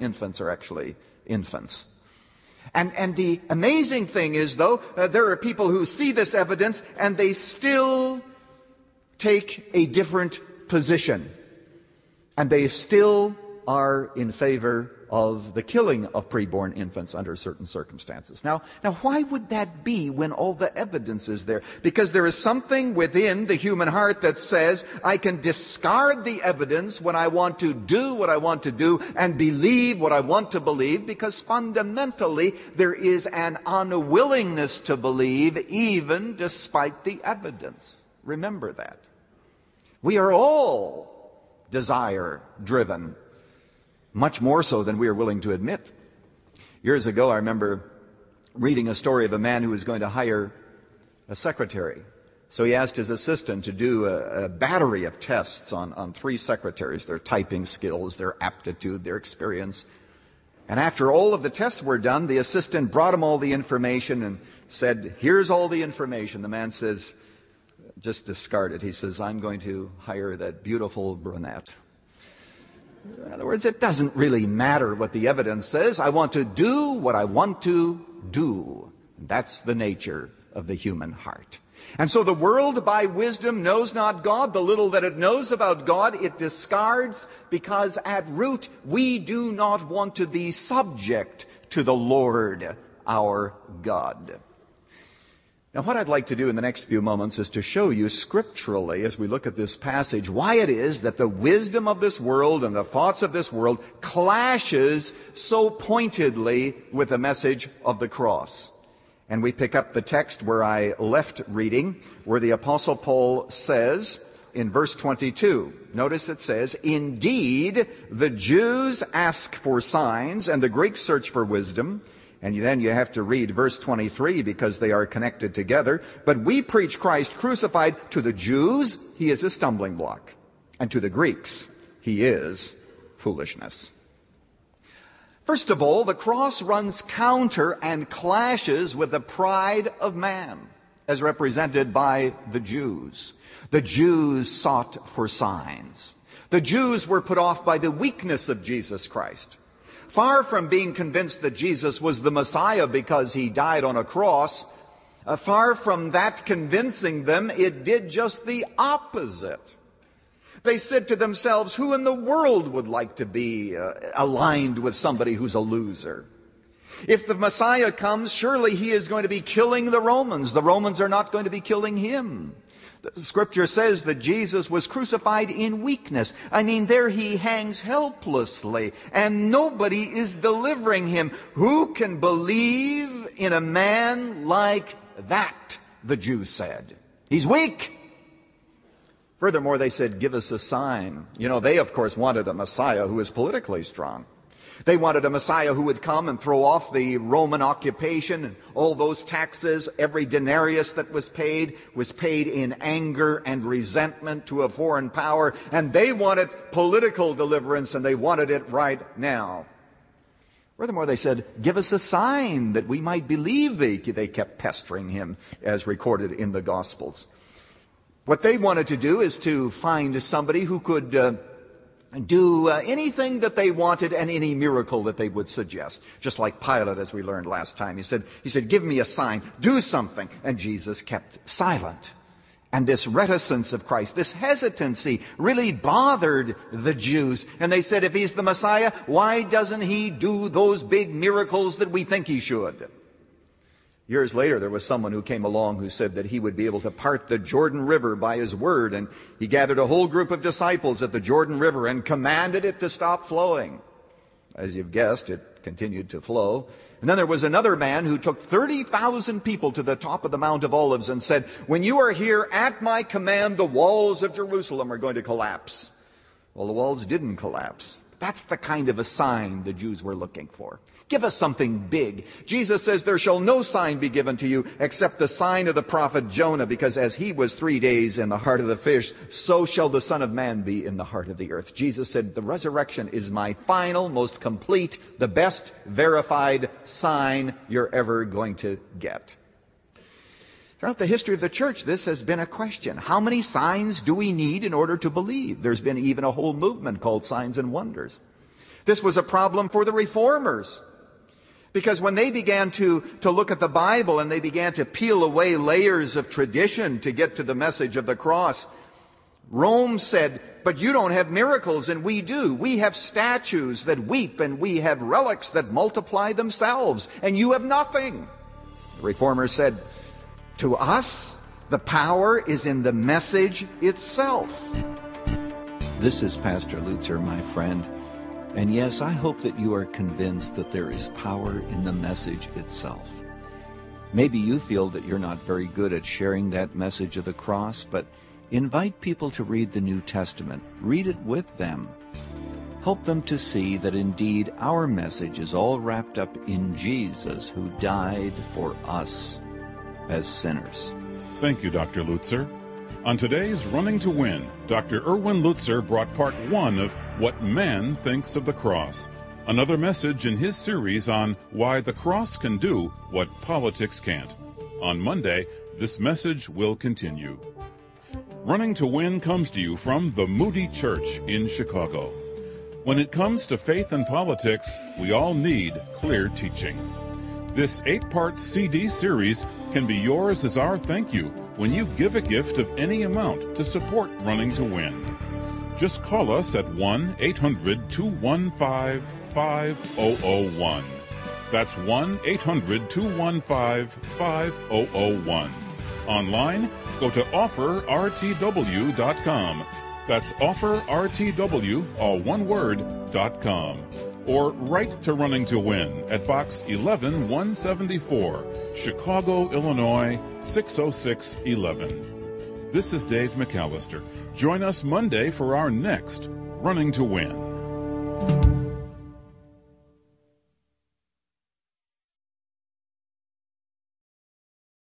infants are actually infants. And the amazing thing is, though, there are people who see this evidence and they still take a different position. And they still are in favor of the killing of preborn infants under certain circumstances. Now why would that be when all the evidence is there? Because there is something within the human heart that says, I can discard the evidence when I want to do what I want to do and believe what I want to believe, because fundamentally there is an unwillingness to believe even despite the evidence. Remember that. We are all desire-driven. Much more so than we are willing to admit. Years ago, I remember reading a story of a man who was going to hire a secretary. So he asked his assistant to do a battery of tests on 3 secretaries, their typing skills, their aptitude, their experience. And after all of the tests were done, the assistant brought him all the information and said, here's all the information. The man says, just discard it. He says, I'm going to hire that beautiful brunette. In other words, it doesn't really matter what the evidence says. I want to do what I want to do. That's the nature of the human heart. And so the world by wisdom knows not God. The little that it knows about God, it discards, because at root we do not want to be subject to the Lord our God. Now, what I'd like to do in the next few moments is to show you scripturally, as we look at this passage, why it is that the wisdom of this world and the thoughts of this world clashes so pointedly with the message of the cross. And we pick up the text where I left reading, where the Apostle Paul says in verse 22, notice it says, indeed, the Jews ask for signs and the Greeks search for wisdom. And then you have to read verse 23 because they are connected together. But we preach Christ crucified. To the Jews, he is a stumbling block. And to the Greeks, he is foolishness. First of all, the cross runs counter and clashes with the pride of man, as represented by the Jews. The Jews sought for signs. The Jews were put off by the weakness of Jesus Christ. Far from being convinced that Jesus was the Messiah because he died on a cross, far from that convincing them, it did just the opposite. They said to themselves, who in the world would like to be aligned with somebody who's a loser? If the Messiah comes, surely he is going to be killing the Romans. The Romans are not going to be killing him. The Scripture says that Jesus was crucified in weakness. I mean, there he hangs helplessly, and nobody is delivering him. Who can believe in a man like that, the Jews said. He's weak. Furthermore, they said, give us a sign. You know, they, of course, wanted a Messiah who was politically strong. They wanted a Messiah who would come and throw off the Roman occupation and all those taxes. Every denarius that was paid in anger and resentment to a foreign power. And they wanted political deliverance, and they wanted it right now. Furthermore, they said, give us a sign that we might believe thee. They kept pestering him, as recorded in the Gospels. What they wanted to do is to find somebody who could do anything that they wanted and any miracle that they would suggest. Just like Pilate, as we learned last time. He said, give me a sign, do something. And Jesus kept silent. And this reticence of Christ, this hesitancy, really bothered the Jews. And they said, if he's the Messiah, why doesn't he do those big miracles that we think he should? Years later, there was someone who came along who said that he would be able to part the Jordan River by his word. And he gathered a whole group of disciples at the Jordan River and commanded it to stop flowing. As you've guessed, it continued to flow. And then there was another man who took 30,000 people to the top of the Mount of Olives and said, when you are here at my command, the walls of Jerusalem are going to collapse. Well, the walls didn't collapse. That's the kind of a sign the Jews were looking for. Give us something big. Jesus says, there shall no sign be given to you except the sign of the prophet Jonah, because as he was 3 days in the heart of the fish, so shall the Son of Man be in the heart of the earth. Jesus said, the resurrection is my final, most complete, the best verified sign you're ever going to get. Throughout the history of the church, this has been a question. How many signs do we need in order to believe? There's been even a whole movement called Signs and Wonders. This was a problem for the reformers. Because when they began to look at the Bible and they began to peel away layers of tradition to get to the message of the cross, Rome said, but you don't have miracles and we do. We have statues that weep and we have relics that multiply themselves and you have nothing. The reformers said, to us, the power is in the message itself. This is Pastor Lutzer, my friend. And yes, I hope that you are convinced that there is power in the message itself. Maybe you feel that you're not very good at sharing that message of the cross, but invite people to read the New Testament. Read it with them. Help them to see that indeed our message is all wrapped up in Jesus, who died for us as sinners. Thank you, Dr. Lutzer. On today's Running to Win, Dr. Erwin Lutzer brought part 1 of What Man Thinks of the Cross, another message in his series on why the cross can do what politics can't. On Monday, this message will continue. Running to Win comes to you from the Moody Church in Chicago. When it comes to faith and politics, we all need clear teaching. This 8-part CD series can be yours as our thank you when you give a gift of any amount to support Running to Win. Just call us at 1-800-215-5001. That's 1-800-215-5001. Online, go to offerrtw.com. That's offerrtw, all one word, .com. Or write to Running to Win at Box 11174, Chicago, Illinois, 60611. This is Dave McAllister. Join us Monday for our next Running to Win.